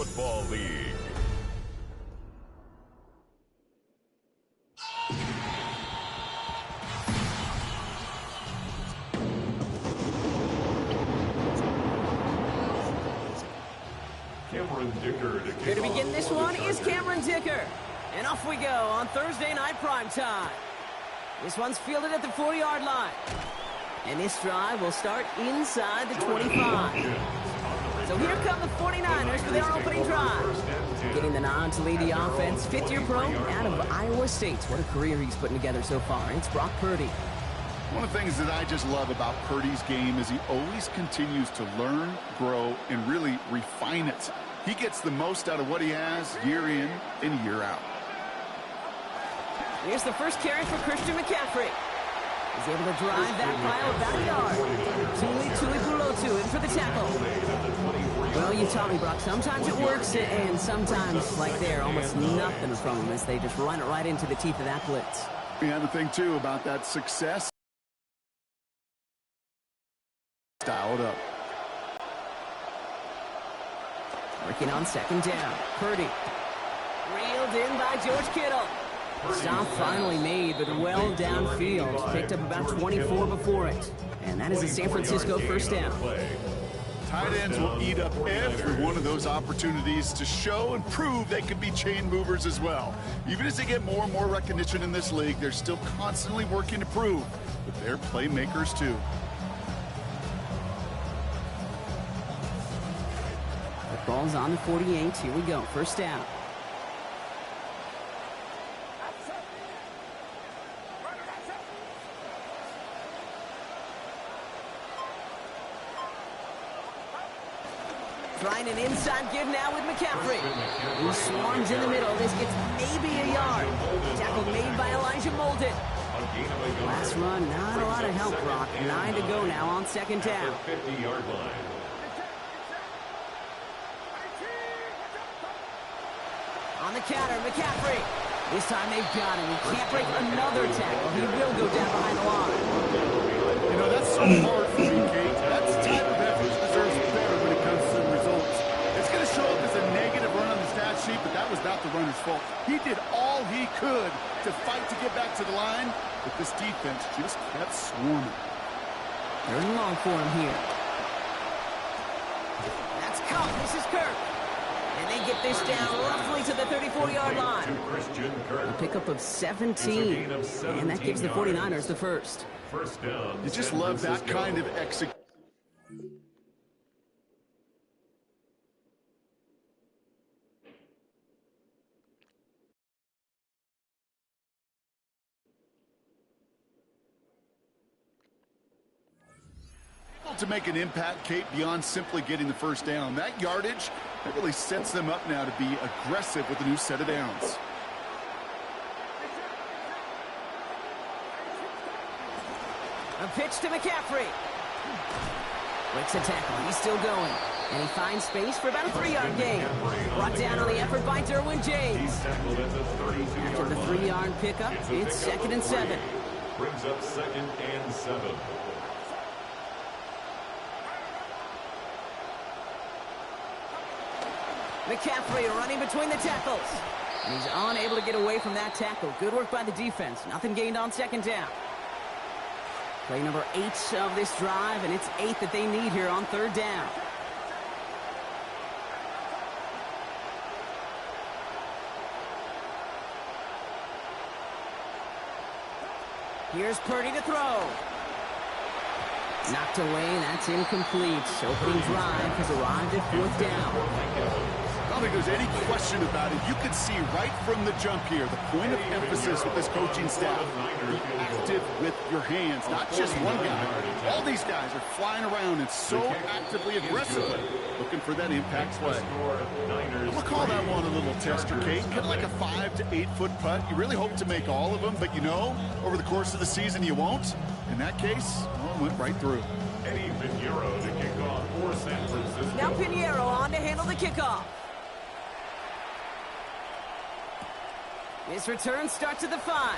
Football League. Here to begin this one is Cameron Dicker. And off we go on Thursday night primetime. This one's fielded at the 40-yard line. And this drive will start inside the 25. So here come the 49ers for their opening drive. Getting the nod to lead the offense, fifth-year pro out of Iowa State. What a career he's putting together so far. It's Brock Purdy. One of the things that I just love about Purdy's game is he always continues to learn, grow, and really refine it. He gets the most out of what he has year in and year out. Here's the first carry for Christian McCaffrey. He's able to drive that pile about a yard. Tulipulotu in for the tackle. Well, you taught me, Brock. Sometimes it works, and sometimes, like there, almost nothing from them as they just run it right into the teeth of that blitz. Yeah, the thing, too, about that success. Dialed up. Working on second down. Purdy. Reeled in by George Kittle. Stop finally made, but well downfield. Picked up about 24 before it. And that is a San Francisco first down. Tight ends will eat up every one of those opportunities to show and prove they can be chain movers as well. Even as they get more and more recognition in this league, they're still constantly working to prove that they're playmakers too. The ball's on the 48. Here we go. First down. Trying an inside give now with McCaffrey. He swarms in the middle. This gets maybe a yard. Tackle made by Elijah Molden. Last run, not a lot of help, Brock. 9 to go now on second down. 50-yard line. On the counter, McCaffrey. This time they've got him. He can't break another tackle. He will go down behind the line. You know, that's so hard for me, Kate. That's the type of effort that deserves better when it comes to the results. It's going to show up as a negative run on the stat sheet, but that was not the runner's fault. He did all he could to fight to get back to the line, but this defense just kept swarming. Third and long for him here. That's caught. This is Kirk. And they get this down roughly to the 34-yard line. A pickup of 17. And that gives the 49ers the first. You just love that kind of execution. To make an impact, Kate, beyond simply getting the first down. That yardage, that really sets them up now to be aggressive with a new set of downs. A pitch to McCaffrey. Breaks a tackle. He's still going. And he finds space for about a 3-yard gain. Brought down on the effort by Derwin James. After the 3-yard pickup, it's 2nd and 7. Brings up 2nd and 7. McCaffrey running between the tackles. And he's unable to get away from that tackle. Good work by the defense. Nothing gained on second down. Play number 8 of this drive, and it's 8 that they need here on third down. Here's Purdy to throw. Knocked away, that's incomplete. Opening drive has arrived at 4th down. I don't think there's any question about it. You can see right from the jump here, the point of emphasis with this coaching staff. Be active with your hands, not just one guy. All these guys are flying around and so actively, aggressively looking for that impact play. We'll call that one a little tester, Kate. Kind of like a 5 to 8 foot putt. You really hope to make all of them, but you know, over the course of the season, you won't. In that case, well, it went right through. Eddie Pinheiro to kick off for San Francisco. Now Pinheiro on to handle the kickoff. His return starts at the 5.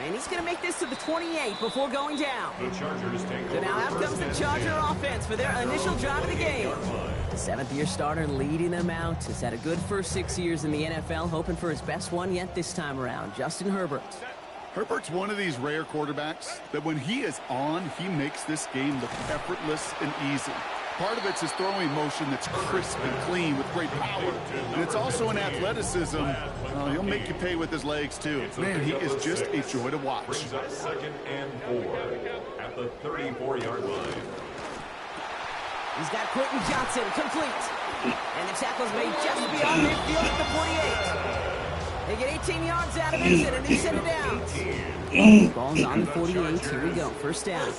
And he's going to make this to the 28 before going down. The Chargers take So now out comes the Charger offense for their initial drive of the game. The seventh-year starter leading them out. Has had a good first 6 years in the NFL, hoping for his best one yet this time around. Justin Herbert. Herbert's one of these rare quarterbacks that when he is on, he makes this game look effortless and easy. Part of it's his throwing motion that's crisp and clean with great power. And it's also an athleticism. He'll make you pay with his legs, too. Man, he is just a joy to watch. Brings up 2nd and 4 at the 34-yard line. He's got Quentin Johnson complete. And the tackle's made just beyond midfield at the 48. They get 18 yards out of it, and they send it down. Ball's on the 48. Here we go. First down.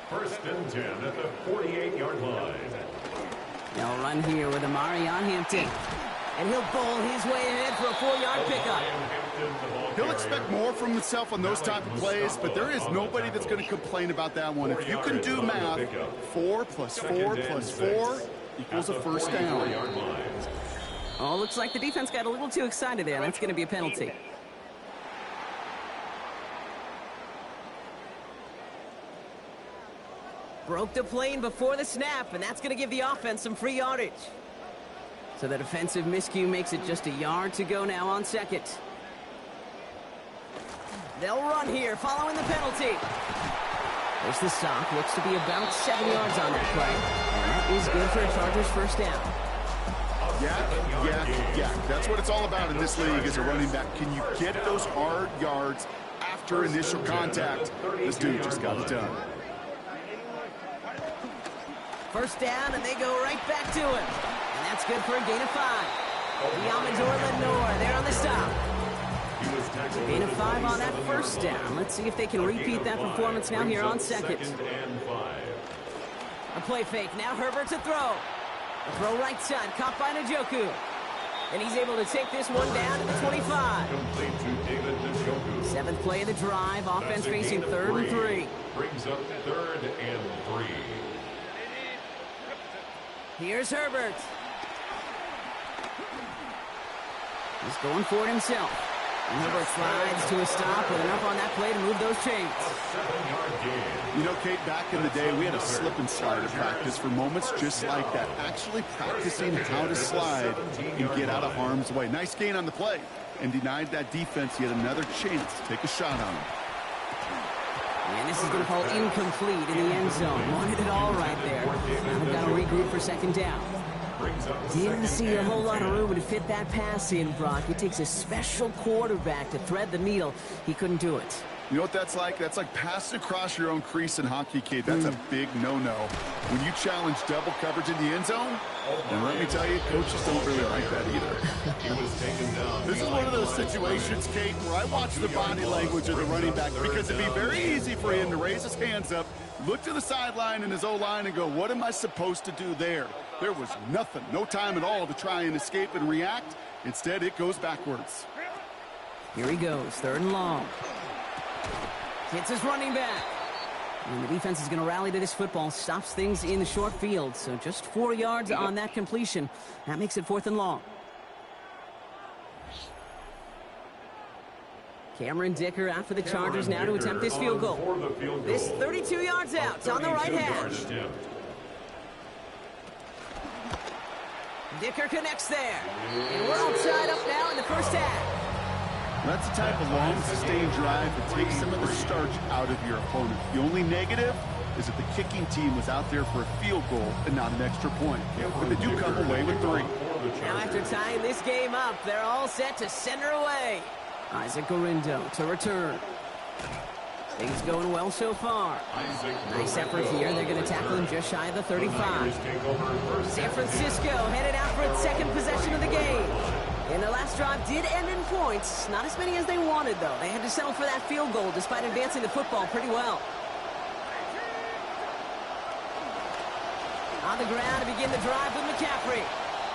1st and 10 at the 48-yard line. They'll run here with Amari on Hampton. And he'll bowl his way ahead for a 4-yard pickup. He'll expect more from himself on those type of plays, but there is nobody that's going to complain about that one. If you can do math, 4 plus 4 plus 4 equals a first down. Oh, looks like the defense got a little too excited there. That's going to be a penalty. Broke the plane before the snap, and that's going to give the offense some free yardage. So the defensive miscue makes it just a yard to go now on second. They'll run here following the penalty. There's the stop. Looks to be about 7 yards on that play. And that is good for a Chargers first down. Yeah. That's what it's all about in this league as a running back. Can you get those hard yards after initial contact? This dude just got it done. First down, and they go right back to him. And that's good for a gain of 5. Amador Lenore there on the stop. Gain of 5 on that first down. Let's see if they can repeat that performance now here on second. A play fake. Now Herbert to throw. A throw right side, caught by Njoku. And he's able to take this one down to the 25. Complete to David Njoku. 7th play of the drive. Offense facing 3rd and 3. Brings up 3rd and 3. Here's Herbert. He's going for it himself. And Herbert slides to a stop with enough on that play to move those chains. You know, Kate, back in the day, we had a slip and slide at practice for moments just like that. Actually practicing how to slide and get out of harm's way. Nice gain on the play. And denied that defense yet another chance to take a shot on him. And this is going to fall incomplete in the end zone. Wanted it all right there. Now they've got to regroup for second down. Didn't see a whole lot of room to fit that pass in, Brock. It takes a special quarterback to thread the needle. He couldn't do it. You know what that's like? That's like passing across your own crease in hockey, Kate. That's a big no-no. When you challenge double coverage in the end zone, and let me tell you, coaches don't really like that either. This is one of those situations, Kate, where I watch the body language of the running back because it'd be very easy for him to raise his hands up, look to the sideline in his O-line and go, what am I supposed to do there? There was nothing, no time at all to try and escape and react. Instead, it goes backwards. Here he goes, 3rd and long. Hits his running back. And the defense is going to rally to this football. Stops things in the short field. So just 4 yards on that completion. That makes it 4th and long. Cameron Dicker out for the Chargers now to attempt this field goal. This 32 yards out on the right hash. Dicker connects there. And we're all tied up now in the first half. That's the type of long, sustained drive that takes some of the starch out of your opponent. The only negative is that the kicking team was out there for a field goal and not an extra point. But they do come away with 3. Now after tying this game up, they're all set to send her away. Isaac Gorindo to return. Things going well so far. Nice effort here. They're going to tackle him just shy of the 35. San Francisco headed out for its 2nd possession of the game. And the last drive did end in points. Not as many as they wanted, though. They had to settle for that field goal despite advancing the football pretty well. On the ground to begin the drive with McCaffrey.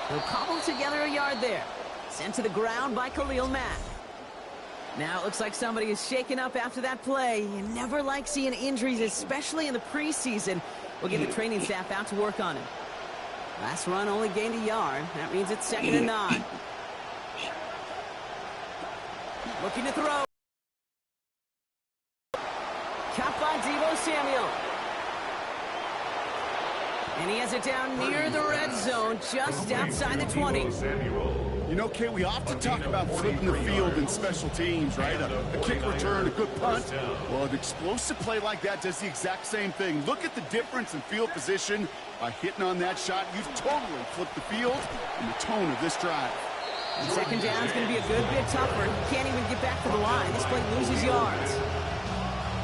He'll cobble together a yard there. Sent to the ground by Khalil Mack. Now it looks like somebody is shaken up after that play. You never like seeing injuries, especially in the preseason. We'll get the training staff out to work on him. Last run only gained a yard. That means it's 2nd and 9. Looking to throw. Caught by Deebo Samuel. And he has it down near the red zone, just outside the 20. You know, Kay, we often talk about flipping the field in special teams, right? A kick return, a good punt. Well, an explosive play like that does the exact same thing. Look at the difference in field position. By hitting on that shot, you've totally flipped the field and the tone of this drive. And second down is going to be a good bit tougher. He can't even get back to the line. This play loses yards.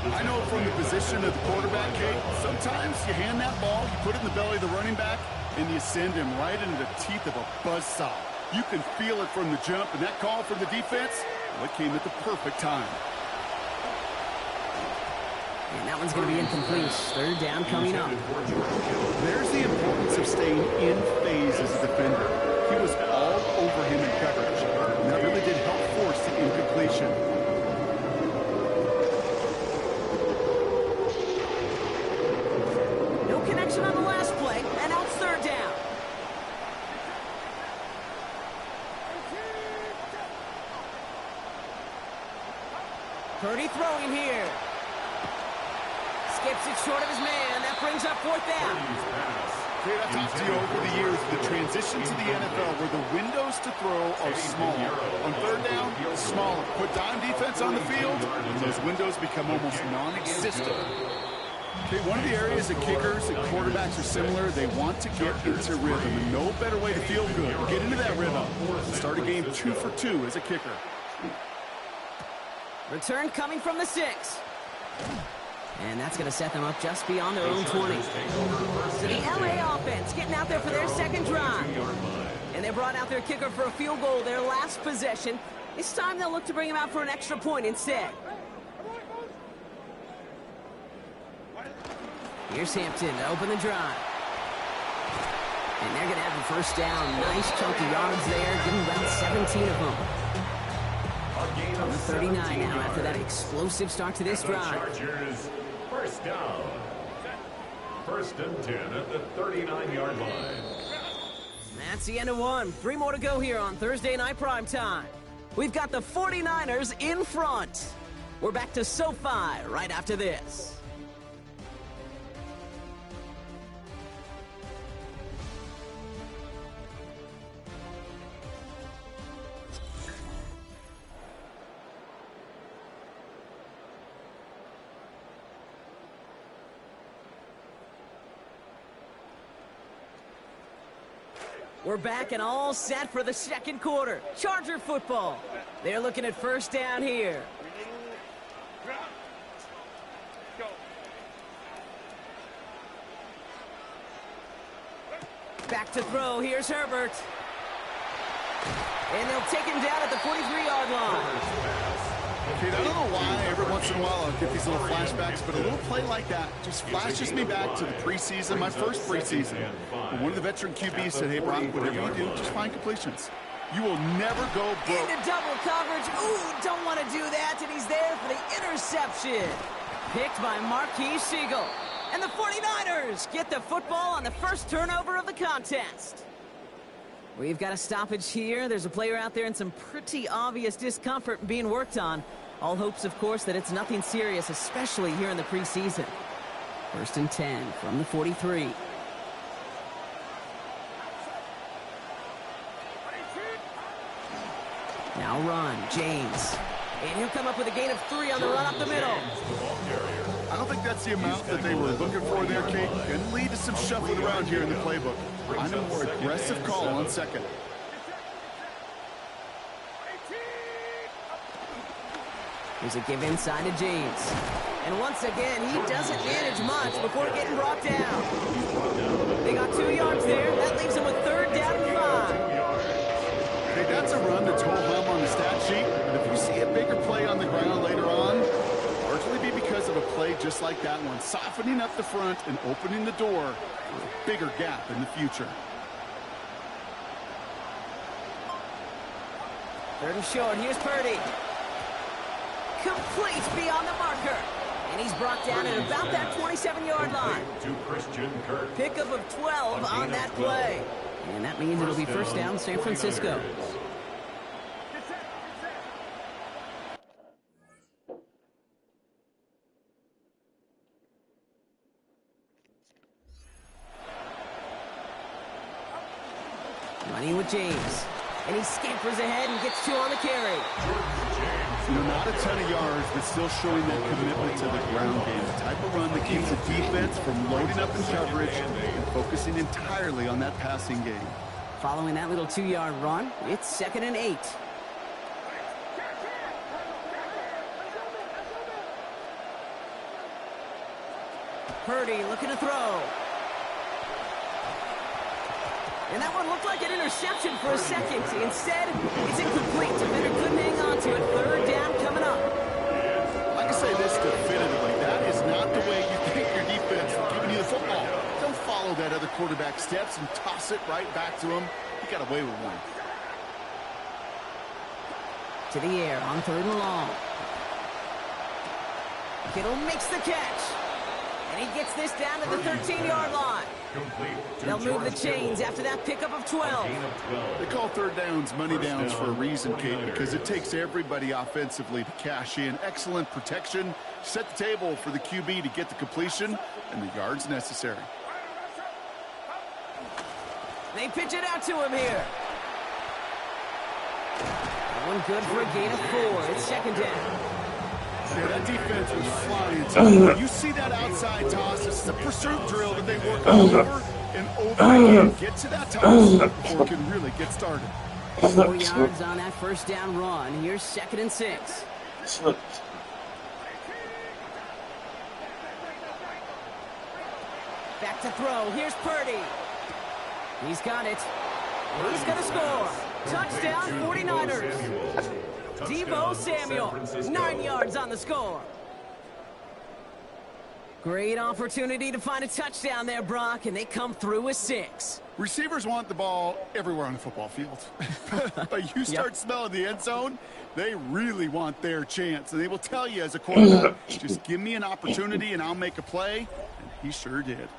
I know from the position of the quarterback, Kate, sometimes you hand that ball, you put it in the belly of the running back, and you send him right into the teeth of a buzzsaw. You can feel it from the jump, and that call from the defense, well, it came at the perfect time. And that one's going to be incomplete. Third down coming up. There's the importance of staying in phase as a defender. He was all over him in coverage, and that really did help force the incompletion. Connection on the last play, and now it's third down. Purdy throwing here. Skips it short of his man. That brings up fourth down. Okay, I've talked to you over the years, the transition to the NFL where the windows to throw are small. On third down, smaller. Put dime defense on the field, and those windows become almost non-existent. Okay, one of the areas that kickers and quarterbacks are similar, they want to get into rhythm. And no better way to feel good, get into that rhythm. Start a game 2 for 2 as a kicker. Return coming from the 6. And that's going to set them up just beyond their own 20. So the LA offense getting out there for their second drive. And they brought out their kicker for a field goal their last possession. This time they'll look to bring him out for an extra point instead. Here's Hampton to open the drive. And they're going to have the first down. Nice chunky yards there. Give them about 17 of them. On the 39 now after that explosive start to this drive. Chargers, first down. First and 10 at the 39-yard line. That's the end of one. 3 more to go here on Thursday Night Prime Time. We've got the 49ers in front. We're back to SoFi right after this. We're back and all set for the second quarter. Charger football. They're looking at first down here. Back to throw. Here's Herbert. And they'll take him down at the 43-yard line. Okay, I don't know why every once in a while I'll get these little flashbacks, but a little play like that just flashes me back to the preseason, my first preseason. When one of the veteran QBs said, hey, Brock, whatever you do, just find completions. You will never go broke. Into double coverage. Ooh, don't want to do that, and he's there for the interception. Picked by Marquise Siegel. And the 49ers get the football on the first turnover of the contest. We've got a stoppage here. There's a player out there in some pretty obvious discomfort being worked on. All hopes, of course, that it's nothing serious, especially here in the preseason. First and 10 from the 43. Now run, James. And he'll come up with a gain of 3 on the run up the middle. I don't think that's the amount that they were looking for there, Kate. Can lead to some shuffling around here in the playbook. Find a more aggressive call on second. Here's a give inside to James. And once again, he doesn't manage much before getting brought down. They got 2 yards there. That leaves him with third down and 5. Hey, that's a run that's ho-hum on the stat sheet. But if you see a bigger play on the ground later on, largely be because of a play just like that one, softening up the front and opening the door for a bigger gap in the future. Third and short. Here's Purdy. Complete beyond the marker. And he's brought down at about that 27-yard line. Pickup of 12 on that play. And that means it'll be first down San Francisco. Running with James. And he scampers ahead and gets 2 on the carry. You know, not a ton of yards, but still showing that commitment to the ground game. The type of run that keeps the defense from loading up in coverage and focusing entirely on that passing game. Following that little 2-yard run, it's 2nd and 8. Purdy looking to throw. And that one looked like an interception for a second. Instead, it's incomplete. Defender couldn't hang on to it. 3rd down coming up. I can say this definitively. That is not the way you think your defense is giving you the football. Don't follow that other quarterback steps and toss it right back to him. He got away with one. To the air on 3rd and long. Kittle makes the catch. And he gets this down to the 13-yard line. They'll move the chains after that pickup of 12. They call 3rd downs money downs for a reason, Kate, because it takes everybody offensively to cash in. Excellent protection. Set the table for the QB to get the completion and the yards necessary. They pitch it out to him here. That one good for a gain of 4. It's 2nd down. Yeah, that defense was flying. You see that outside toss. It's a pursuit drill that they work over and over again. Get to that toss before it can really get started. 4 yards on that 1st down run. Here's 2nd and 6. Back to throw. Here's Purdy. He's got it. He's going to score. Touchdown, 49ers. Deebo Samuel, 9 yards on the score. Great opportunity to find a touchdown there, Brock, and they come through with 6. Receivers want the ball everywhere on the football field. But you start smelling the end zone, they really want their chance. And they will tell you as a quarterback, just give me an opportunity and I'll make a play. And he sure did.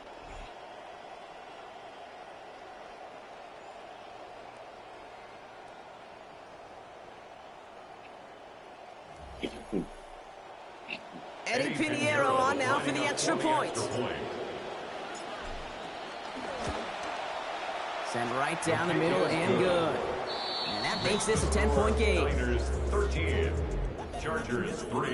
Eddie Pinheiro on now for the extra point. Send right down the middle and good. And that makes this a 10-point game. Niners 13, Chargers 3.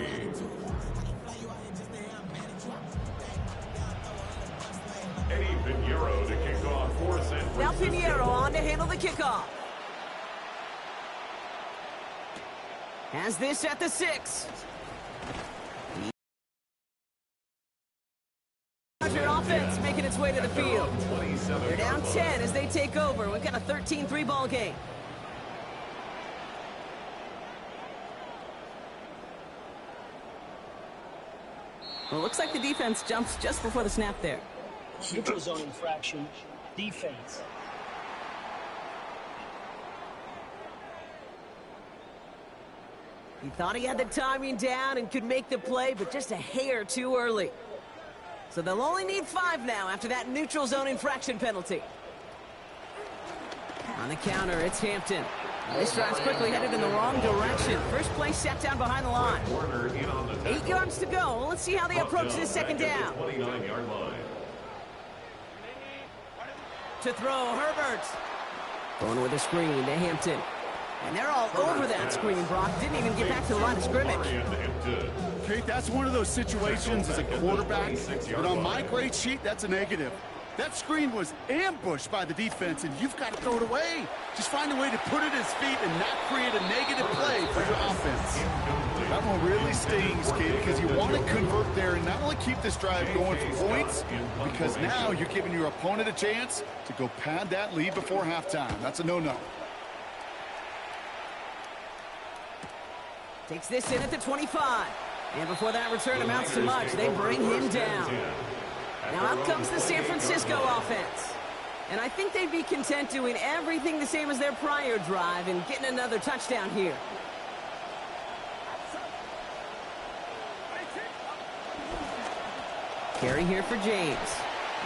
Eddie Pinheiro to kick off for San Francisco. Now Pinheiro on to handle the kickoff. Has this at the 6. Offense making its way to the field. They're down 10 as they take over. We've got a 13-3 ball game. Well, it looks like the defense jumps just before the snap there. Neutral zone infraction, defense. He thought he had the timing down and could make the play, but just a hair too early. So they'll only need 5 now after that neutral zone infraction penalty. On the counter, it's Hampton. This drive's quickly headed in the wrong direction. First play set down behind the line. 8 yards to go. Let's see how they approach this 2nd down. 29-yard line. To throw, Herbert. Going with a screen to Hampton. And they're all over that screen, Brock. Didn't even get back to the line of scrimmage. Kate, that's one of those situations as a quarterback, but on my grade sheet, that's a negative. That screen was ambushed by the defense, and you've got to throw it away. Just find a way to put it at his feet and not create a negative play for your offense. That one really stings, Kate, because you want to convert there and not only keep this drive going for points, because now you're giving your opponent a chance to go pad that lead before halftime. That's a no-no. Takes this in at the 25. And before that return amounts to much, they bring him down. Now out comes the San Francisco offense. And I think they'd be content doing everything the same as their prior drive and getting another touchdown here. Carry here for James.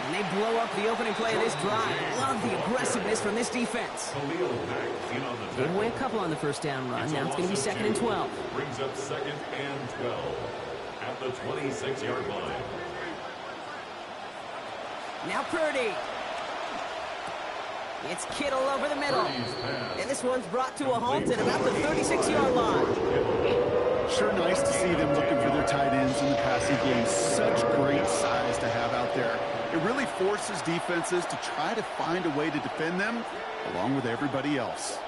And they blow up the opening play of this drive. Love the aggressiveness from this defense. Gave away a couple on the 1st down run. Now it's going to be 2nd and 12. Brings up 2nd and 12 at the 26-yard line. Now Purdy. It's Kittle over the middle. And this one's brought to a halt at about the 36-yard line. Sure nice to see them looking for their tight ends in the passing game. Such great size to have out there. It really forces defenses to try to find a way to defend them along with everybody else.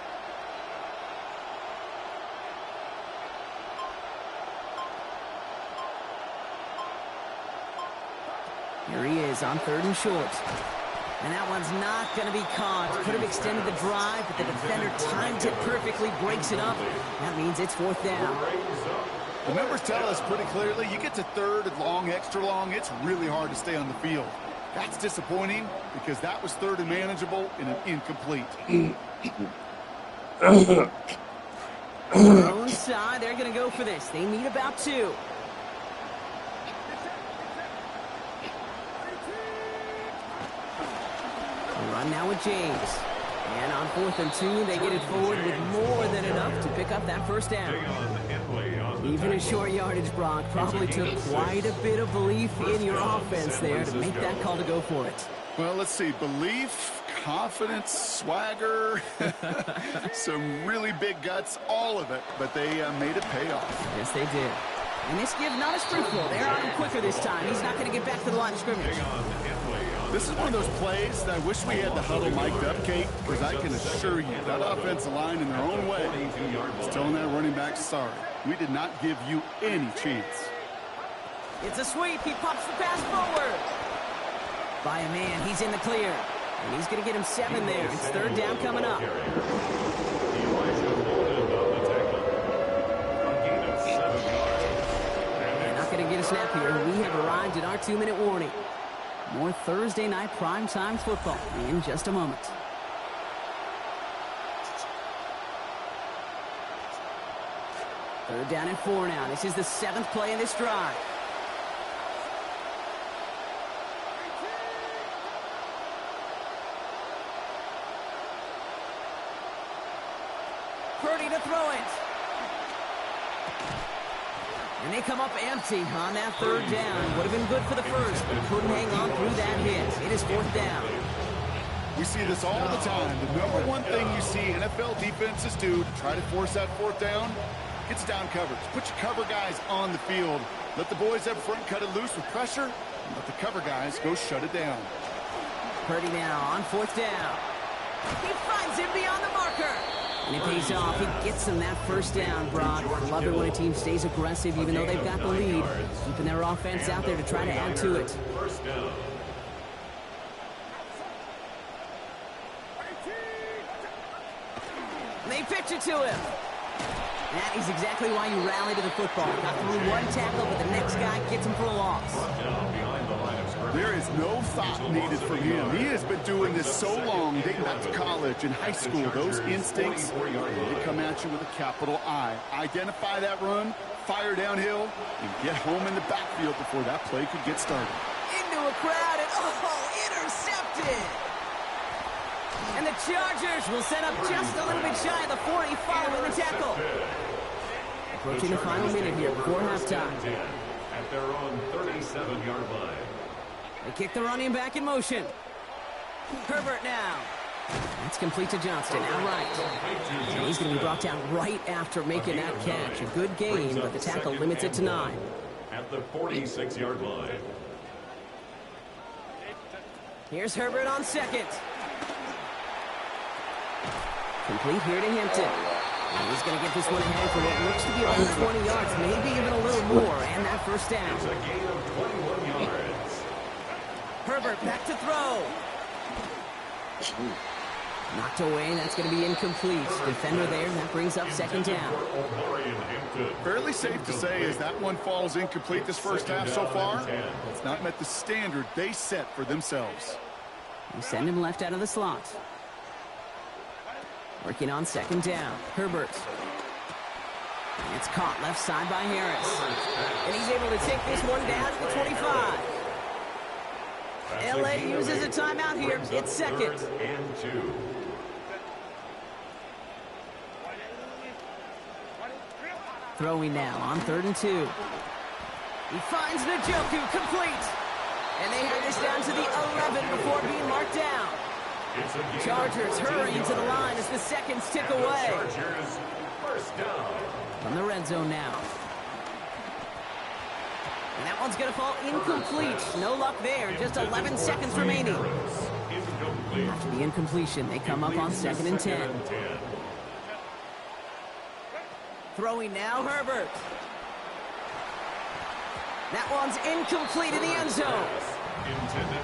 Here he is on 3rd and short. And that one's not going to be caught. Could have extended the drive, but the defender timed it perfectly, breaks it up. That means it's 4th down. The numbers tell us pretty clearly, you get to 3rd and long, extra long, it's really hard to stay on the field. That's disappointing because that was 3rd and manageable and an incomplete. Own side, they're going to go for this. They need about 2. Run now with James. And on 4th and 2, they get it forward with more than enough to pick up that 1st down. Even a short yardage, Brock, probably took quite a bit of belief in your offense there to make that call to go for it. Well, let's see. Belief, confidence, swagger, some really big guts, all of it. But they made it pay off. Yes, they did. And this give not as fruitful. They're on him quicker this time. He's not going to get back to the line of scrimmage. This is one of those plays that I wish we had the huddle mic'd up, Kate, because I can assure you that offensive line in their own way is telling that running back, sorry, we did not give you any chance. It's a sweep. He pops the pass forward. By a man, he's in the clear. And he's going to get him 7 there. It's 3rd down coming up. They're not going to get a snap here. We have arrived at our 2-minute warning. More Thursday night primetime football in just a moment. Third down and 4 now. This is the 7th play in this drive. Purdy to throw it. And they come up empty on that 3rd down. Would have been good for the first, but couldn't hang on through that hit. It is 4th down. We see this all the time. The number one thing you see NFL defenses do to try to force that 4th down, gets down coverage. Put your cover guys on the field. Let the boys up front cut it loose with pressure, and let the cover guys go shut it down. Purdy now on 4th down. He finds him beyond the marker. And it pays off. He gets them that 1st down, Brock. Love it when a team stays aggressive even though they've got the lead. Keeping their offense out there to try to add to it. They pitch it to him. That is exactly why you rally to the football. Got through one tackle, but the next guy gets him for a loss. There is no thought needed from him. He has been doing this so long, dating back to college and high school. Those instincts, they come at you with a capital I. Identify that run, fire downhill, and get home in the backfield before that play could get started. Into a crowd, and intercepted! And the Chargers will set up just a little bit shy of the 40 following the tackle. Approaching the final minute here before halftime. At their own 37-yard line. They kick the running back in motion. Herbert now. That's complete to Johnston, outright. And he's going to be brought down right after making that catch. A good gain, but the tackle limits it to 9. At the 46-yard line. Here's Herbert on 2nd. Complete here to Hampton. And he's going to get this one ahead for what looks to be about 20 yards, maybe even a little more, and that 1st down. It's a gain of 21 yards. Herbert back to throw. Knocked away, that's going to be incomplete. Defender there, that brings up 2nd down. Fairly safe to say as that one falls incomplete this first half so far, it's not met the standard they set for themselves. You send him left out of the slot. Working on 2nd down. Herbert. And it's caught left side by Harris. And he's able to take this one down to the 25. LA uses a timeout here. It's 2nd and 2. Throwing now on 3rd and 2. He finds Njoku complete. And they have this down to the 11 before being marked down. It's a Chargers hurrying to the line as the seconds tick away. Chargers, first down. From the red zone now. And that one's going to fall incomplete. No luck there. Just 11 seconds remaining. Incomplete. After the incompletion, they come up on 2nd and 10. Throwing now, Herbert. That one's incomplete in the end zone.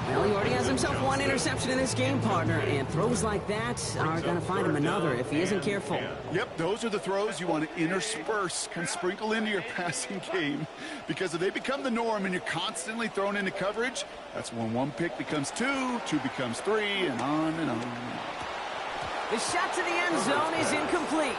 Well, he already has himself one interception in this game, partner, and throws like that are going to find him another if he isn't careful. Yep, those are the throws you want to intersperse, kind of sprinkle into your passing game, because if they become the norm and you're constantly thrown into coverage, that's when one pick becomes two, two becomes three, and on and on and on. The shot to the end zone is incomplete.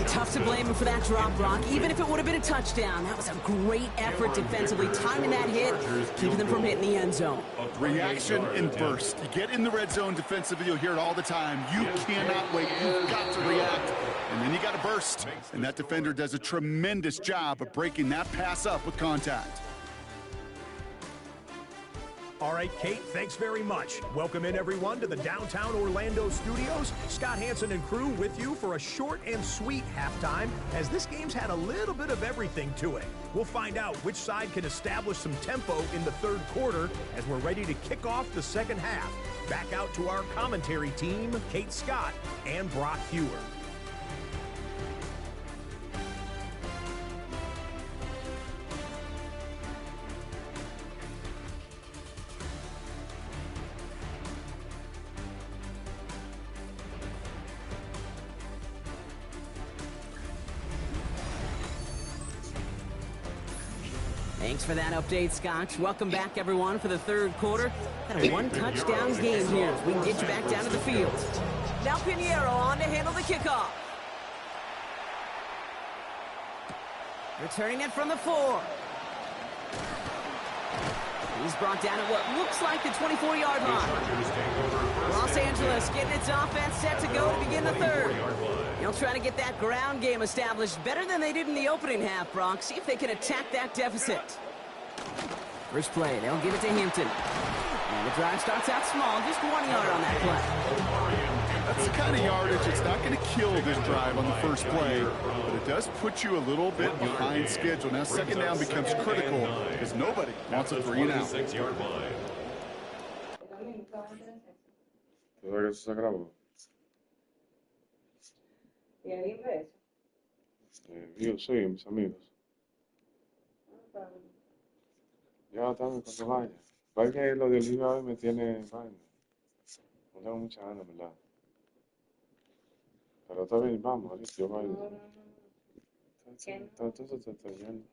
Tough to blame him for that drop, Brock, even if it would have been a touchdown. That was a great effort defensively, timing that hit, keeping them from hitting the end zone. Reaction and burst. You get in the red zone defensively, you'll hear it all the time. You cannot wait. You've got to react. And then you got to burst. And that defender does a tremendous job of breaking that pass up with contact. All right, Kate, thanks very much. Welcome in, everyone, to the downtown Orlando studios. Scott Hansen and crew with you for a short and sweet halftime, as this game's had a little bit of everything to it. We'll find out which side can establish some tempo in the third quarter as we're ready to kick off the second half. Back out to our commentary team, Kate Scott and Brock Hewer. Thanks for that update, Scotch. Welcome back, everyone, for the third quarter. Got a one-touchdown game here. We can get you back down to the field. Now Pinheiro on to handle the kickoff. Returning it from the 4. He's brought down at what looks like the 24-yard line. Los Angeles getting its offense set to go to begin the third. They'll try to get that ground game established better than they did in the opening half, Brock. See if they can attack that deficit. First play, they'll give it to Hampton. And the drive starts out small, just 1 yard on that play. That's the kind of yardage it's not going to kill this drive on the first play, but it does put you a little bit behind schedule. Now second down becomes critical because nobody wants a 3 and out. Todavía se grabó. Yo sí, mis amigos. Ya están cuando vaya. Va que lo de Olivia hoy me tiene vaina. No tengo mucha ganas, ¿verdad? Pero está bien, vamos, ahorita yo bailo. Entonces te estoy yendo.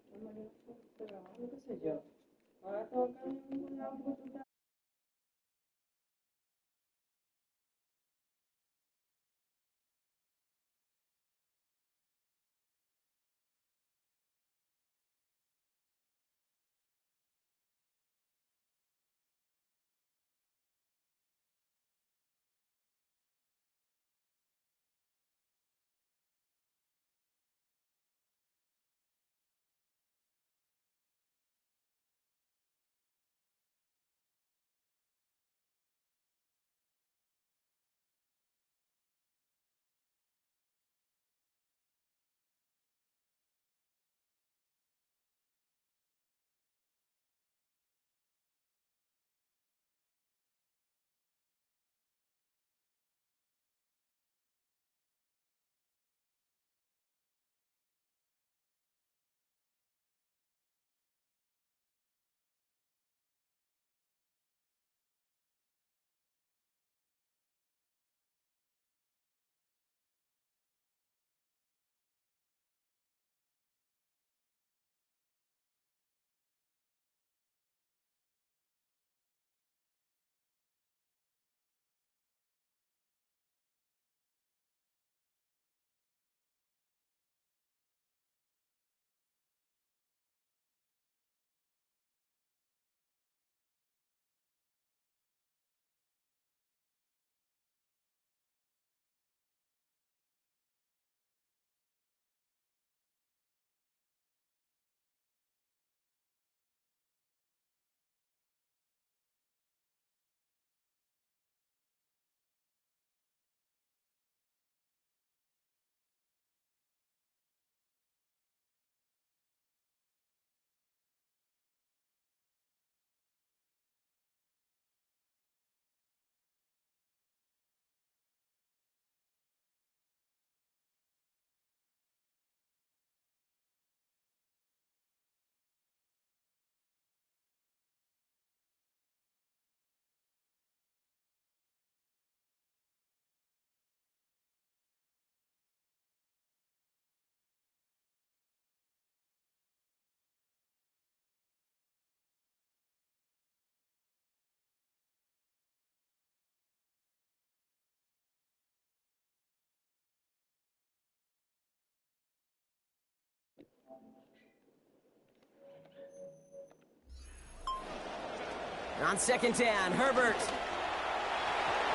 On second down, Herbert.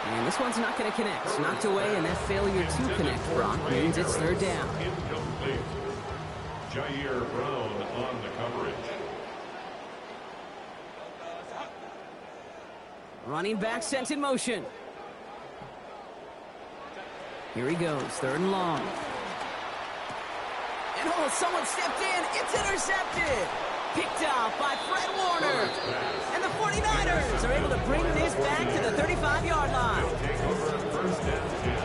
And this one's not going to connect. Knocked away, and that failure to connect, Brock, means it's third down. Incomplete. Jair Brown on the coverage. Running back sent in motion. Here he goes, third and long. And oh, someone stepped in. It's intercepted. Picked off by Fred Warner. And the 49ers are able to bring this back to the 35-yard line. Take over first and 10.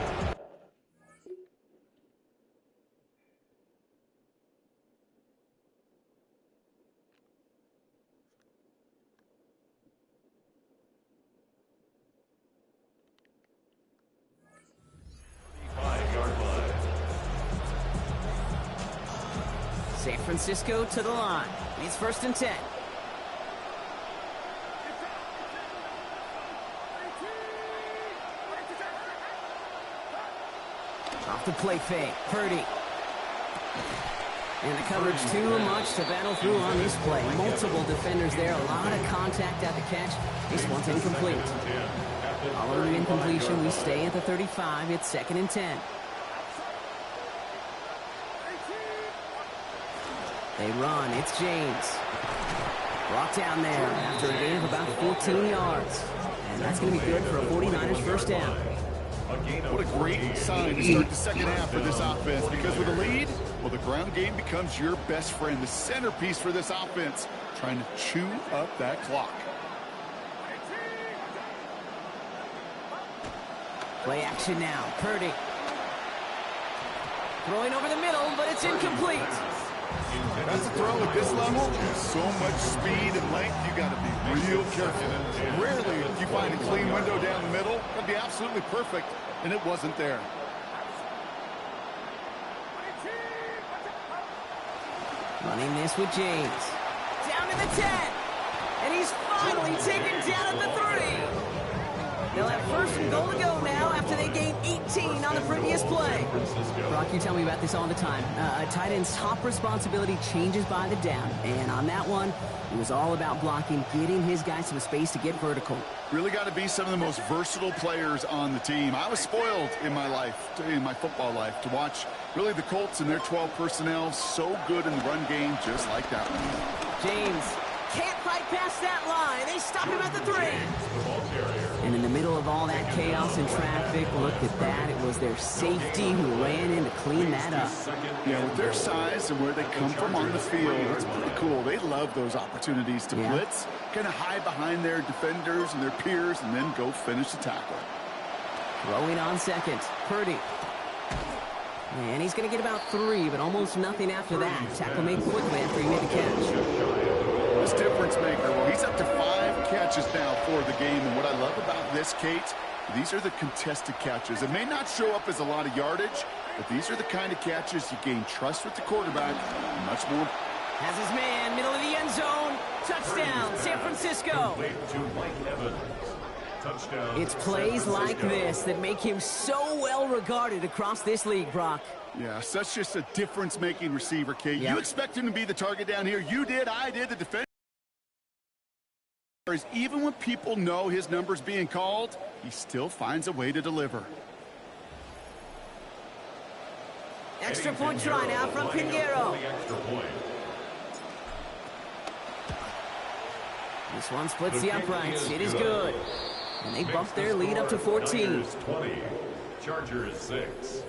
San Francisco to the line. It's first and 10. Off the play fake. Purdy. And the coverage too much to battle through on this play. Multiple defenders there. A lot of contact at the catch. This one's incomplete. Following the incompletion, we stay at the 35. It's second and 10. They run. It's James. Brought down there after a gain of about 14 yards. And that's going to be good for a 49ers first down. What a great sign to start the second half for this offense, because with a lead, well, the ground game becomes your best friend, the centerpiece for this offense, trying to chew up that clock. Play action now. Purdy. Throwing over the middle, but it's incomplete. That's a throw at this level. So much speed and length, you got to be real careful. Rarely if you find a clean window down the middle, that'd be absolutely perfect, and it wasn't there. Running this with James. Down to the 10. And he's finally taken down at the 3. They'll have first and goal to go now after they gained 18 on the previous play. Brock, you tell me about this all the time. A tight end's top responsibility changes by the down. And on that one, it was all about blocking, getting his guys some space to get vertical. Really got to be some of the most versatile players on the team. I was spoiled in my life, in my football life, to watch really the Colts and their 12 personnel so good in the run game, just like that one. James can't fight past that line. They stop him at the 3. And in the middle of all that chaos and traffic, look at that. It was their safety who ran in to clean that up. Yeah, with their size and where they come from on the field, it's pretty cool. They love those opportunities to blitz, kind of hide behind their defenders and their peers, and then go finish the tackle. Throwing on second, Purdy. And he's going to get about 3, but almost nothing after that. Tackle made quickly after he made the catch. This difference maker, well, he's up to 5 catches now for the game, and what I love about this, Kate, these are the contested catches. It may not show up as a lot of yardage, but these are the kind of catches you gain trust with the quarterback, and much more. Has his man, middle of the end zone. Touchdown, San Francisco. It's plays like this that make him so well regarded across this league, Brock. Yeah, such just a difference-making receiver, Kate. Yep. You expect him to be the target down here. You did, I did, the defense. Even when people know his number's being called, he still finds a way to deliver. Extra point try now from Pinheiro. This one splits the uprights. It is good. And they bump their lead up to 14. 20, Chargers 6.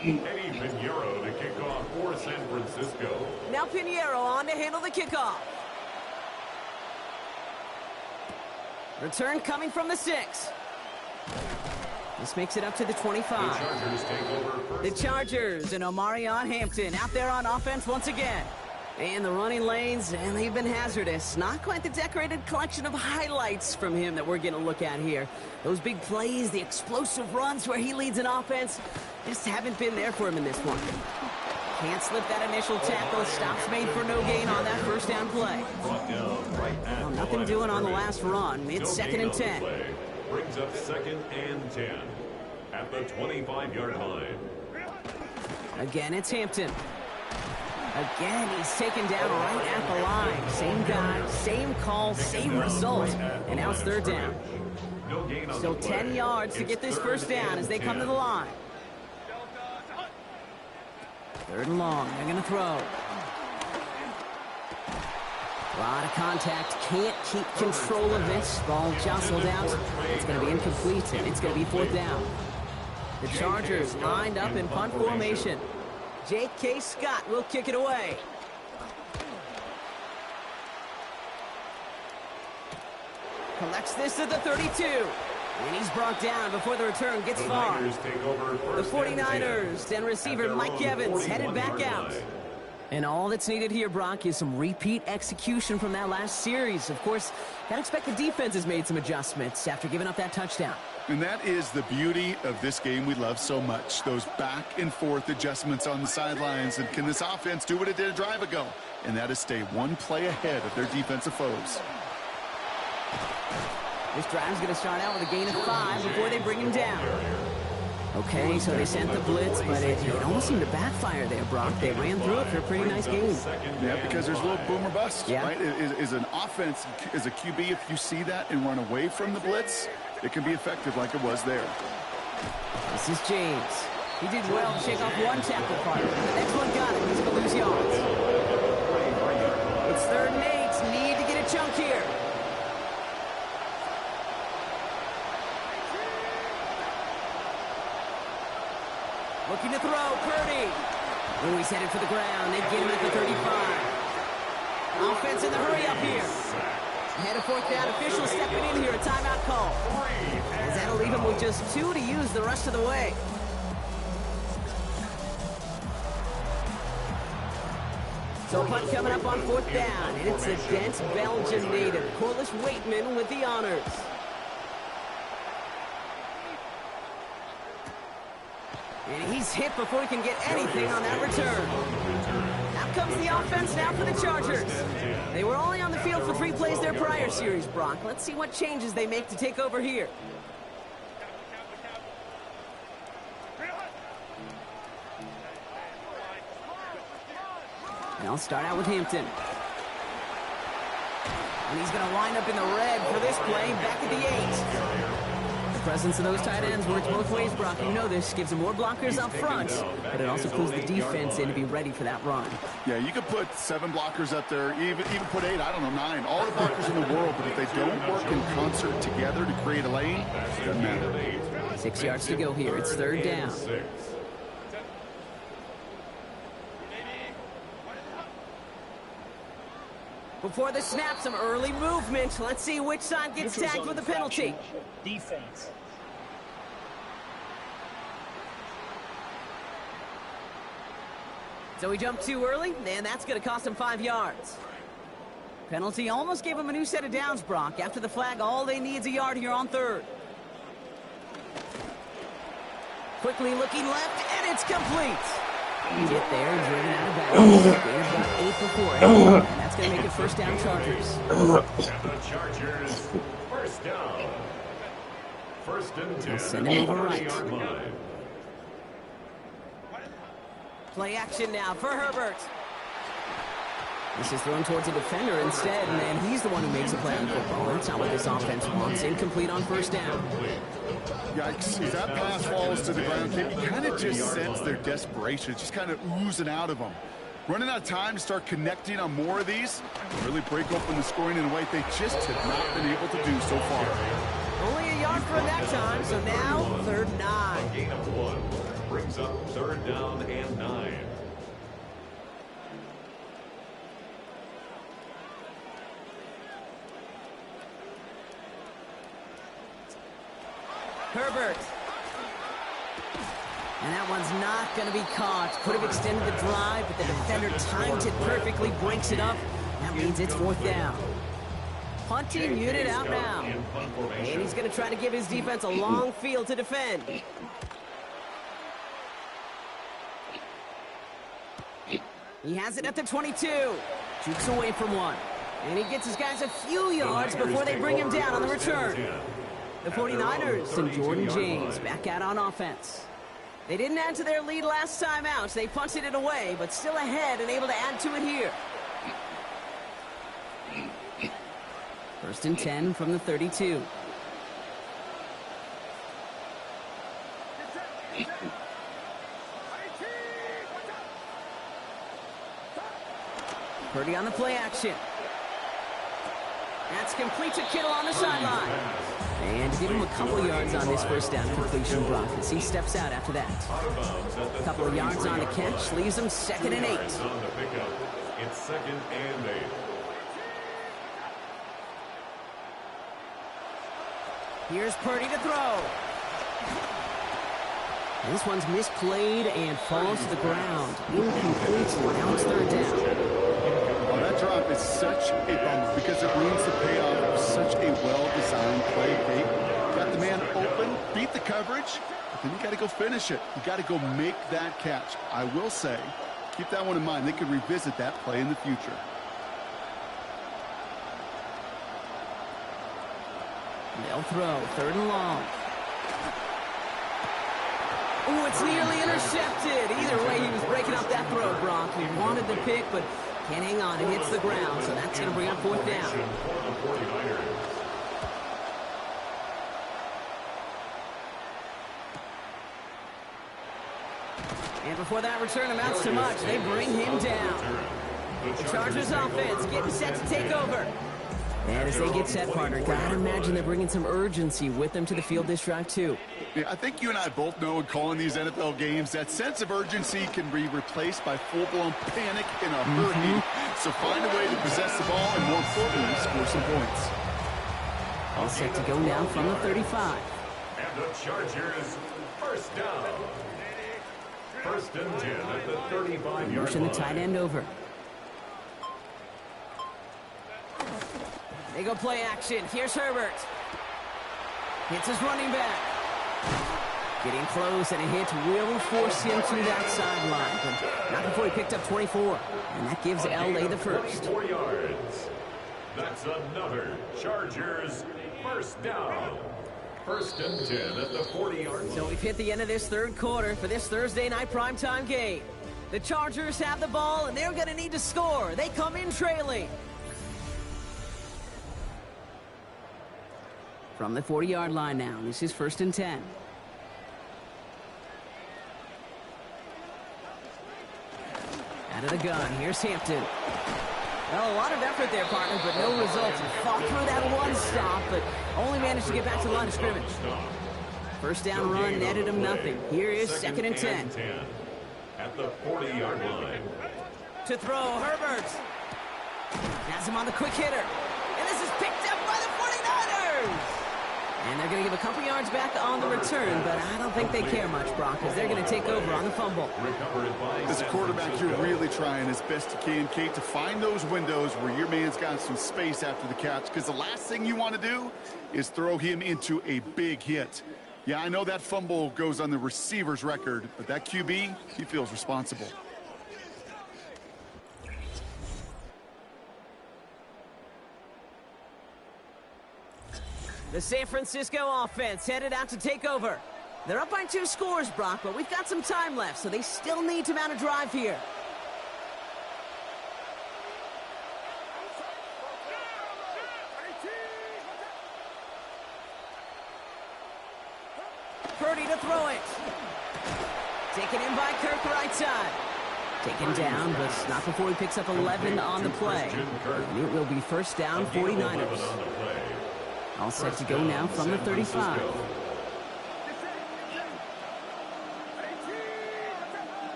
Eddie Pinheiro to kick off for San Francisco. Now Pinheiro on to handle the kickoff. Return coming from the 6. This makes it up to the 25. The Chargers take over first. The Chargers and Omarion Hampton out there on offense once again. And the running lanes, and they've been hazardous. Not quite the decorated collection of highlights from him that we're going to look at here. Those big plays, the explosive runs where he leads an offense, just haven't been there for him in this one. Can't slip that initial tackle. Stops made for no gain on that first down play. Well, nothing doing on the last run. It's second and 10. Brings up second and 10 at the 25-yard line. Again, it's Hampton. Again, he's taken down right at the line. Same guy, same call, same result. And now it's third down. Still 10 yards to get this first down as they come to the line. Third and long. They're going to throw. A lot of contact. Can't keep control of this. Ball jostled out. It's going to be incomplete, and it's going to be fourth down. The Chargers lined up in punt formation. J.K. Scott will kick it away. Collects this at the 32. And he's brought down before the return gets far. The 49ers and receiver Mike Evans headed back out. And all that's needed here, Brock, is some repeat execution from that last series. Of course, can't expect the defense has made some adjustments after giving up that touchdown. And that is the beauty of this game we love so much. Those back and forth adjustments on the sidelines. And can this offense do what it did a drive ago? And that is stay one play ahead of their defensive foes. This drive's going to start out with a gain of 5 before they bring him down. Okay, so they sent the blitz, but it almost seemed to backfire there, Brock. They ran through it for a pretty nice game. Yeah, because there's a little boom or bust, right? Is an offense, as a QB, if you see that and run away from the blitz, it can be effective like it was there. This is James. He did well to shake off one tackle partner. The next one got him. He's going to lose yards. It's 3rd and 8. Need to get a chunk here. Looking to throw, Purdy. Oh, he's headed for the ground. They get him at the 35. Offense in the hurry up here. Ahead of fourth down. Officials stepping in here. A timeout call. As that'll leave him with just 2 to use the rest of the way. So punt coming up on fourth down. And it's a dense Belgian native, Corliss Waitman, with the honors. And he's hit before he can get anything on that return. Out comes the offense now for the Chargers. They were only on the field for 3 plays their prior series, Brock. Let's see what changes they make to take over here. And I'll start out with Hampton. And he's going to wind up in the red for this play, back at the 8. The presence of those tight ends works both ways, Brock. You know this. Gives them more blockers up front, but it also pulls the defense in to be ready for that run. Yeah, you could put 7 blockers up there, even put 8, I don't know, 9. All the blockers in the world, but if they don't work in concert together to create a lane, it doesn't matter. 6 yards to go here. It's 3rd down. Before the snap, some early movement. Let's see which side gets tagged with a penalty. Defense. So he jumped too early, and that's going to cost him 5 yards. Penalty almost gave him a new set of downs, Brock. After the flag, all they need is a yard here on 3rd. Quickly looking left, and it's complete. Get there, driven out of bounds. They've got 8 before it, and that's going to make it first down Chargers. The Chargers, first down. 1st and 10 Send him over right. 30-yard line. Play action now for Herbert. This is thrown towards a defender instead, and he's the one who makes a play on football. That's not what this offense wants. Incomplete on first down. Yikes, as that pass falls to the ground, you kind of just sense their desperation. It's just kind of oozing out of them. Running out of time to start connecting on more of these, really break open the scoring in a way they just have not been able to do so far. Only a yard for him that time, so now 3rd and 9. Gain of 1 brings up 3rd down and 9. Herbert. And that one's not going to be caught. Could have extended the drive, but the defender timed it perfectly, breaks it up. That means it's 4th down. Punting unit out now. And he's going to try to give his defense a long field to defend. He has it at the 22. Jukes away from one. And he gets his guys a few yards before they bring him down on the return. The 49ers and Jordan James back out on offense. They didn't add to their lead last time out. They punted it away, but still ahead and able to add to it here. 1st and 10 from the 32. Purdy on the play action. That's complete to Kittle on the sideline. And give him a couple yards on this first down completion, Brock, as he steps out after that. A couple of yards on the catch, leaves him 2nd and 8. It's 2nd and 8. Here's Purdy to throw. And this one's misplayed and falls to the ground. Incomplete. Now it's 3rd down. Oh, that drop is such a bummer because it ruins the payoff of such a well-designed play, Kate. Got the man open, beat the coverage, but then you got to go finish it. You got to go make that catch. I will say, keep that one in mind. They could revisit that play in the future. They'll throw 3rd and long. Oh, it's nearly intercepted. Either way, he was breaking up that throw, Brock. He wanted the pick, but can't hang on. It hits the ground, so that's going to bring up 4th down. And before that return amounts to much, they bring him down. The Chargers offense getting set to take over. And as they get set, partner, gotta imagine they're bringing some urgency with them to the field this drive, too. Yeah, I think you and I both know in calling these NFL games that sense of urgency can be replaced by full-blown panic in a hurry. So find a way to possess the ball and, more importantly, score some points. All set to go now from the 35. And the Chargers, 1st down. 1st and 10 at the 35-yard line. Motion the tight end over. They go play action. Here's Herbert. Hits his running back. Getting close, and a hit will force him to that sideline. But not before he picked up 24. And that gives LA the first. 4 yards. That's another Chargers 1st down. 1st and 10 at the 40-yard line. So we've hit the end of this 3rd quarter for this Thursday night primetime game. The Chargers have the ball, and they're going to need to score. They come in trailing. From the 40-yard line now, this is 1st and 10. Out of the gun, here's Hampton. Well, a lot of effort there, partner, but no results. He fought through that one stop, but only managed to get back to the line of scrimmage. 1st down run netted him nothing. Here is 2nd and 10. At the 40-yard line. To throw, Herbert. Has him on the quick hitter. And this is picked up by the 49ers! And they're going to give a couple yards back on the return, but I don't think they care much, Brock, because they're going to take over on the fumble. As a quarterback, you're really trying as best you can, Kate, to find those windows where your man's got some space after the catch, because the last thing you want to do is throw him into a big hit. Yeah, I know that fumble goes on the receiver's record, but that QB, he feels responsible. The San Francisco offense headed out to take over. They're up by 2 scores, Brock, but we've got some time left, so they still need to mount a drive here. Purdy to throw it. Taken in by Kirk right side. Taken down, but not before he picks up 11 on the play. And it will be 1st down, 49ers. All set to go now from the 35.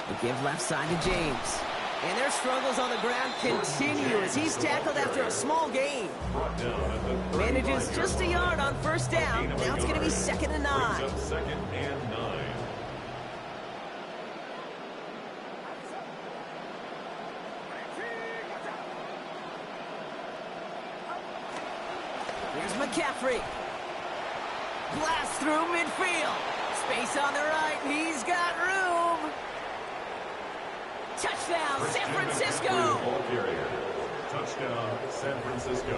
They give left side to James. And their struggles on the ground continue as he's tackled after a small gain. Manages just a yard on 1st down. Now it's going to be 2nd and 9. 2nd and 9. Here's McCaffrey. Blast through midfield. Space on the right. He's got room. Touchdown, San Francisco. Touchdown, San Francisco.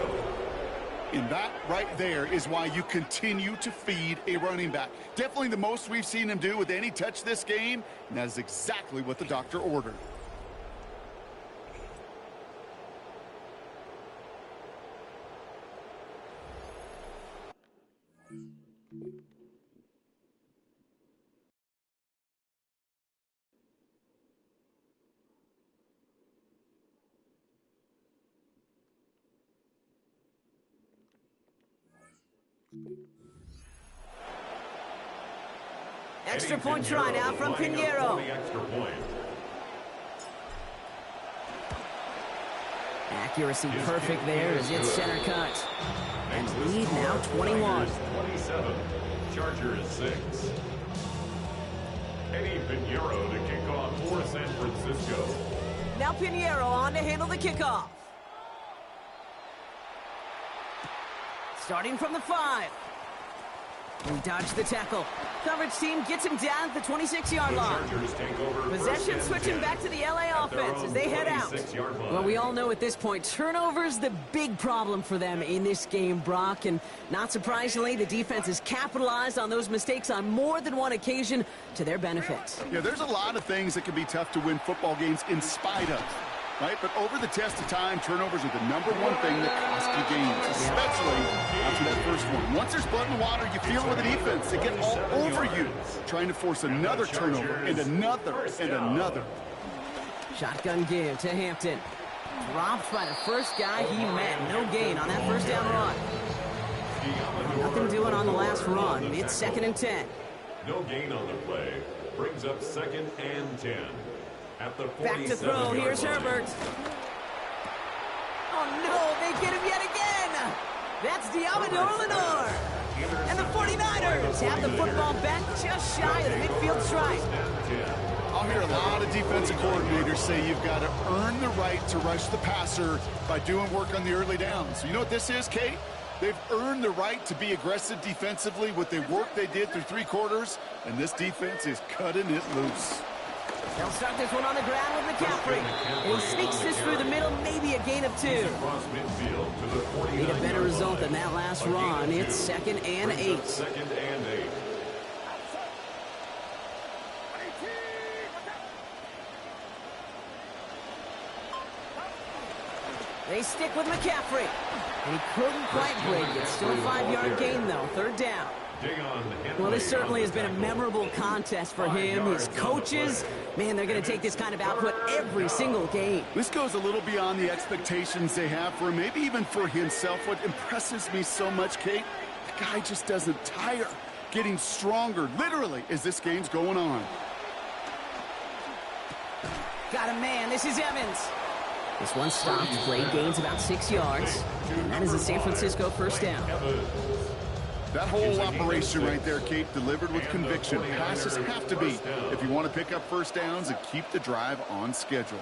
And that right there is why you continue to feed a running back. Definitely the most we've seen him do with any touch this game, and that is exactly what the doctor ordered. Extra point try now from Pinheiro. Accuracy perfect there as it's center cut. And lead now 21. 27, Chargers 6. Eddie Pinheiro to kick off for San Francisco. Now Pinheiro on to handle the kickoff. Starting from the 5. We dodge the tackle. Coverage team gets him down at the 26-yard line. Possession switching back to the LA offense as they head out. Well, we all know at this point, turnovers the big problem for them in this game, Brock. And not surprisingly, the defense has capitalized on those mistakes on more than one occasion to their benefit. Yeah, there's a lot of things that can be tough to win football games in spite of. Right, but over the test of time, turnovers are the number one thing that cost you games, especially after that first one. Once there's blood in the water, you feel it with the defense. They get all over you, trying to force another turnover and another and another. Shotgun give to Hampton. Dropped by the first guy he met. No gain on that first down run. Nothing doing on the last run. It's 2nd and 10. No gain on the play. Brings up 2nd and 10. At the back to throw. Here's Herbert. Oh, no. They get him yet again. That's Diamador Lenore. And the 49ers have the football back just shy of the midfield stripe. I'll hear a lot of defensive coordinators say you've got to earn the right to rush the passer by doing work on the early downs. So you know what this is, Kate? They've earned the right to be aggressive defensively with the work they did through 3 quarters, and this defense is cutting it loose. They'll start this one on the ground with McCaffrey. And he sneaks this through the middle, maybe a gain of 2. Need a better result than that last run. It's 2nd and 8. 2nd and 8. They stick with McCaffrey. And he couldn't quite break it. Still a 5-yard gain, though. 3rd down. Well, this certainly has been a memorable contest for him. His coaches, man, they're going to take this kind of output every single game. This goes a little beyond the expectations they have for him, maybe even for himself. What impresses me so much, Kate, the guy just doesn't tire. Getting stronger, literally, as this game's going on. Got a man. This is Evans. This one stopped. Play gains about 6 yards. And that is a San Francisco first down. That whole operation right there, Kate, delivered with conviction. Passes have to be if you want to pick up first downs and keep the drive on schedule.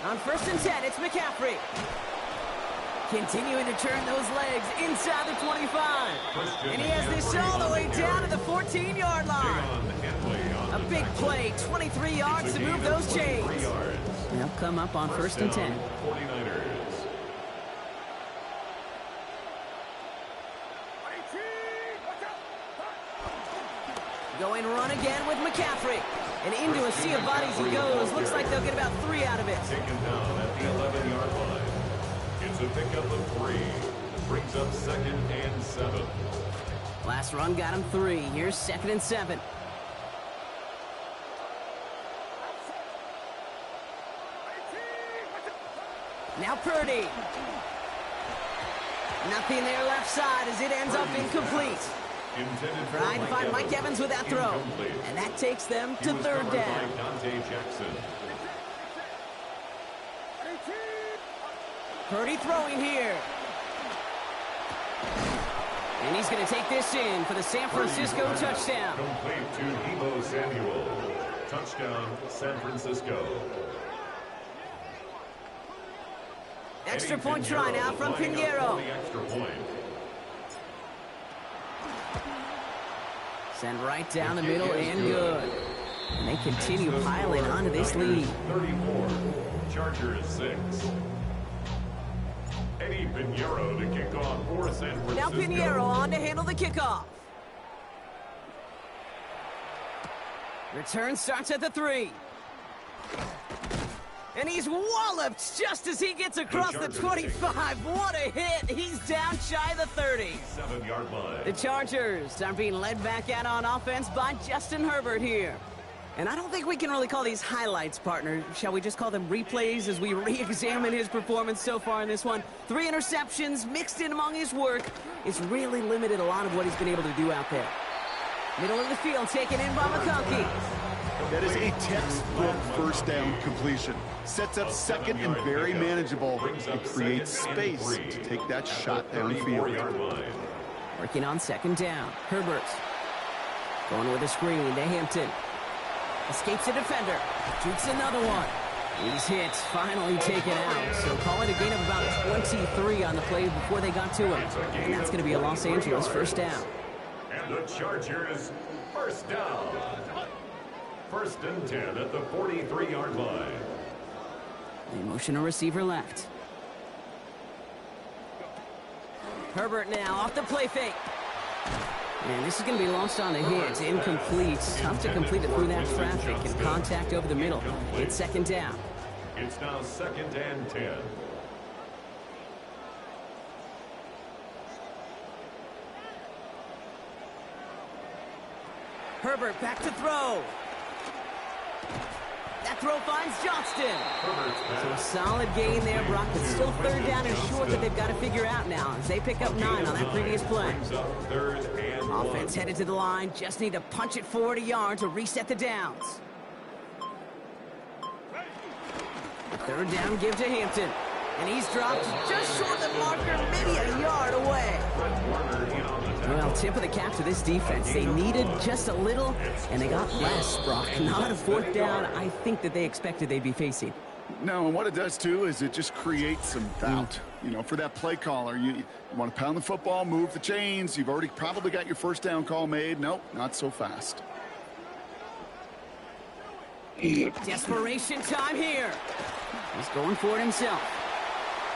On 1st and 10, it's McCaffrey. Continuing to turn those legs inside the 25. And he has this all the way down to the 14-yard line. A big play, 23 yards to move those chains. They'll come up on 1st and 10. 49ers. Going run again with McCaffrey. And into a sea of bodies he goes. Looks like they'll get about 3 out of it. Taken down at the 11-yard line. It's a pickup of 3. Brings up 2nd and 7. Last run got him 3. Here's 2nd and 7. Now Purdy. Nothing there left side as it ends up incomplete. Trying to find Mike Evans with that throw. And that takes them to 3rd down. Purdy throwing here. And he's going to take this in for the San Francisco touchdown. Complete to Deebo Samuel. Touchdown, San Francisco. Extra point try now from Pinheiro. Send right down the middle and good. And they continue piling onto this lead. 34, Chargers 6. Eddie Pinheiro to kick off for San Francisco. Now Pinheiro on to handle the kickoff. Return starts at the 3. And he's walloped just as he gets across the 25. What a hit. He's down shy of the 30. 7-yard line. The Chargers are being led back out on offense by Justin Herbert here. And I don't think we can really call these highlights, partner. Shall we just call them replays as we re-examine his performance so far in this one? 3 interceptions mixed in among his work. It's really limited a lot of what he's been able to do out there. Middle of the field taken in by McConkey. That is a textbook first down completion. Sets up second and very manageable. It creates space to take that shot downfield. Working on second down. Herbert going with a screen to Hampton. Escapes a defender. Shoots another one. He's hit. Finally taken out. So call it a gain of about 23 on the play before they got to him. And that's going to be a Los Angeles first down. And the Chargers first down. First and 10 at the 43-yard line. They motion a receiver left. Herbert now off the play fake. And this is going to be lost on a hit. Incomplete. Tough to complete it through that traffic and contact over the middle. It's second down. It's now second and 10. Herbert back to throw. That throw finds Johnston. So a solid gain there, Brock, but still third down and short that they've got to figure out now as they pick up 9 on that previous play. Offense headed to the line. Just need to punch it forward a yard to reset the downs. Third down give to Hampton. And he's dropped just short of the marker, maybe a yard away. Well, tip of the cap to this defense. They needed just a little, and they got less, Brock. Not a fourth down I think that they expected they'd be facing. No, and what it does, too, is it just creates some doubt. You know, for that play caller, you want to pound the football, move the chains. You've already probably got your first down call made. Nope, not so fast. Desperation time here. He's going for it himself.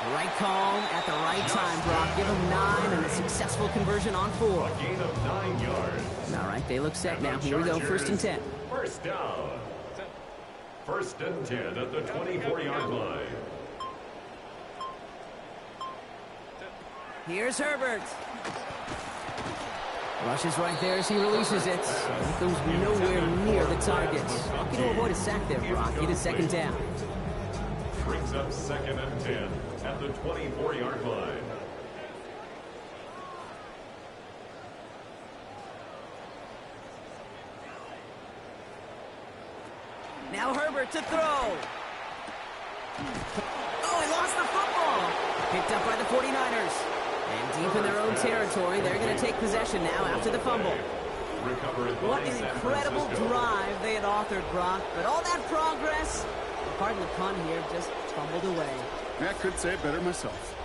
The right call at the right time, Brock. Give him 9 and a successful conversion on 4. A gain of 9 yards. All right, they look set now. Here we go, first and 10. First down. First and 10 at the 24-yard line. Here's Herbert. Rushes right there as he releases it. It goes nowhere near the target. Lucky to avoid a sack there, Brock. Get a second down. Brings up second and 10 at the 24-yard line. Now Herbert to throw. Oh, he lost the football. Picked up by the 49ers. And deep in their own territory, they're going to take possession now after the fumble. What an incredible drive they had authored, Brock. But all that progress, pardon the pun here, just tumbled away. I could say it better myself.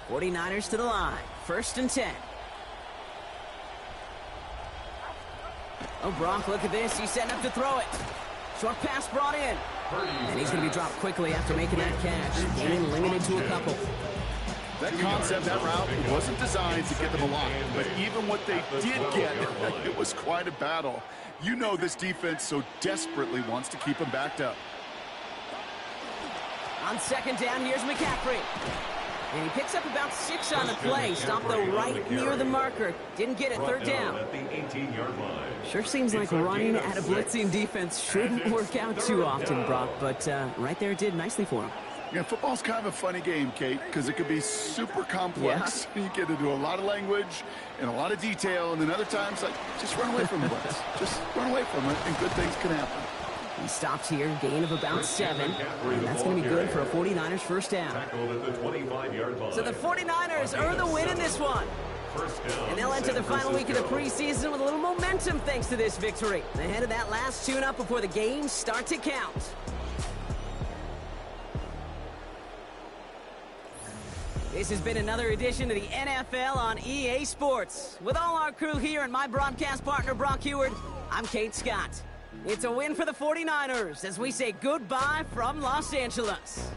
49ers to the line. First and 10. Oh, Brock, look at this. He's setting up to throw it. Short pass brought in. And he's going to be dropped quickly after making that catch. Being limited to a couple. That concept, that route, wasn't designed to get them a lot. But even what they did get, it was quite a battle. You know this defense so desperately wants to keep them backed up. On second down, here's McCaffrey. And he picks up about 6 on the play. Stopped though right near the marker. Didn't get it, third down. At the 18-yard line. Sure seems like running at a blitzing defense shouldn't work out too often, Brock. But right there it did nicely for him. Yeah, football's kind of a funny game, Kate, because it can be super complex. Yeah. You get into a lot of language and a lot of detail, and then other times, like, just run away from the blitz. Just run away from it, and good things can happen. He stops here, gain of about 7, and that's going to be good for a 49ers first down. So the 49ers earn the win in this one. And they'll enter the final week of the preseason with a little momentum thanks to this victory. Ahead of that last tune-up before the games start to count. This has been another edition of the NFL on EA Sports. With all our crew here and my broadcast partner, Brock Heward, I'm Kate Scott. It's a win for the 49ers as we say goodbye from Los Angeles.